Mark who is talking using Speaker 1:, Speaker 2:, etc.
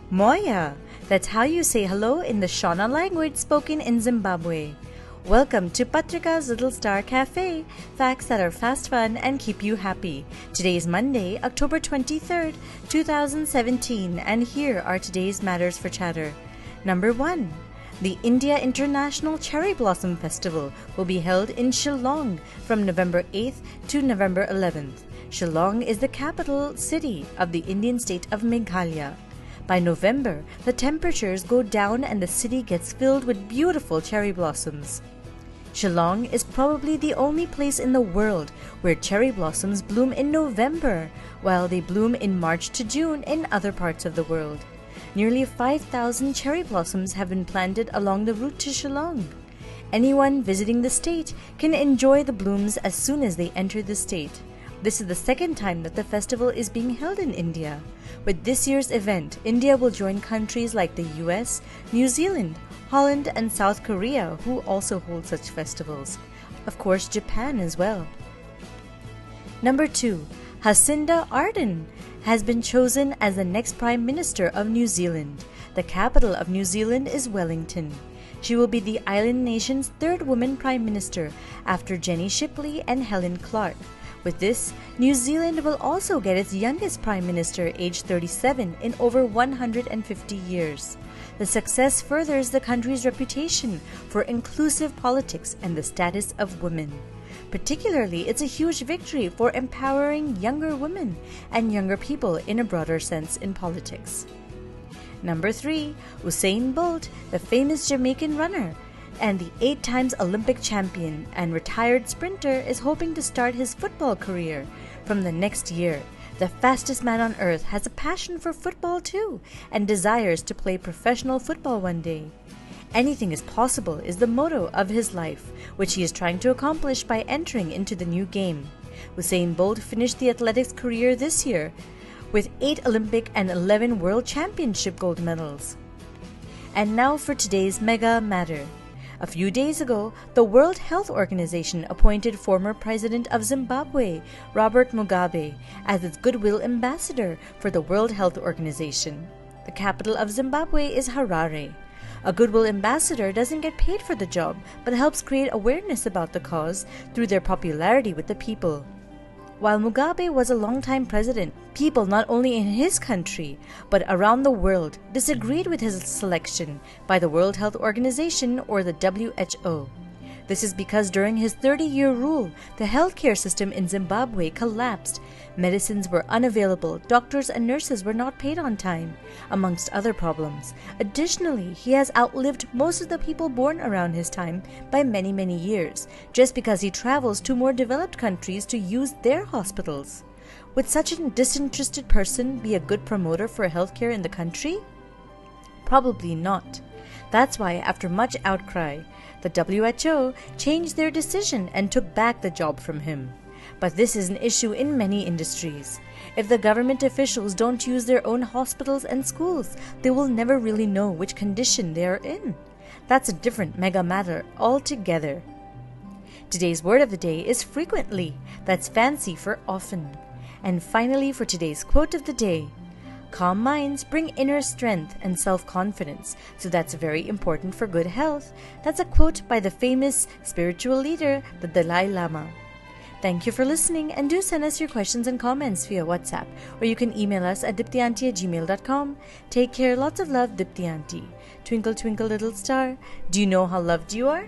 Speaker 1: Moya. That's how you say hello in the Shona language spoken in Zimbabwe. Welcome to Patrika's Little Star Cafe, facts that are fast, fun, and keep you happy. Today is Monday, October 23rd, 2017, and here are today's matters for chatter. Number 1. The India International Cherry Blossom Festival will be held in Shillong from November 8th to November 11th. Shillong is the capital city of the Indian state of Meghalaya. By November, the temperatures go down and the city gets filled with beautiful cherry blossoms. Shillong is probably the only place in the world where cherry blossoms bloom in November, while they bloom in March to June in other parts of the world. Nearly 5,000 cherry blossoms have been planted along the route to Shillong. Anyone visiting the state can enjoy the blooms as soon as they enter the state. This is the second time that the festival is being held in India. With this year's event, India will join countries like the US, New Zealand, Holland, and South Korea, who also hold such festivals. Of course, Japan as well. Number 2. Jacinda Ardern has been chosen as the next Prime Minister of New Zealand. The capital of New Zealand is Wellington. She will be the island nation's third woman Prime Minister after Jenny Shipley and Helen Clark. With this, New Zealand will also get its youngest Prime Minister, aged 37, in over 150 years. The success furthers the country's reputation for inclusive politics and the status of women. Particularly, it's a huge victory for empowering younger women and younger people in a broader sense in politics. Number 3. Usain Bolt, the famous Jamaican runner and the 8 times Olympic champion and retired sprinter, is hoping to start his football career from the next year. The fastest man on earth has a passion for football too and desires to play professional football one day. Anything is possible is the motto of his life, which he is trying to accomplish by entering into the new game. Usain Bolt finished the athletics career this year with 8 Olympic and 11 World Championship gold medals. And now for today's Mega Matter. A few days ago, the World Health Organization appointed former President of Zimbabwe, Robert Mugabe, as its Goodwill Ambassador for the World Health Organization. The capital of Zimbabwe is Harare. A Goodwill Ambassador doesn't get paid for the job, but helps create awareness about the cause through their popularity with the people. While Mugabe was a longtime president, people not only in his country, but around the world disagreed with his selection by the World Health Organization or the WHO. This is because during his 30-year rule, the healthcare system in Zimbabwe collapsed. Medicines were unavailable, doctors and nurses were not paid on time, amongst other problems. Additionally, he has outlived most of the people born around his time by many, many years, just because he travels to more developed countries to use their hospitals. Would such a disinterested person be a good promoter for healthcare in the country? Probably not. That's why, after much outcry, the WHO changed their decision and took back the job from him. But this is an issue in many industries. If the government officials don't use their own hospitals and schools, they will never really know which condition they are in. That's a different mega matter altogether. Today's word of the day is frequently. That's fancy for often. And finally, for today's quote of the day, calm minds bring inner strength and self-confidence, so that's very important for good health. That's a quote by the famous spiritual leader, the Dalai Lama. Thank you for listening, and do send us your questions and comments via WhatsApp, or you can email us at diptyanti@gmail.com. Take care, lots of love, Dipti Auntie. Twinkle, twinkle, little star, do you know how loved you are?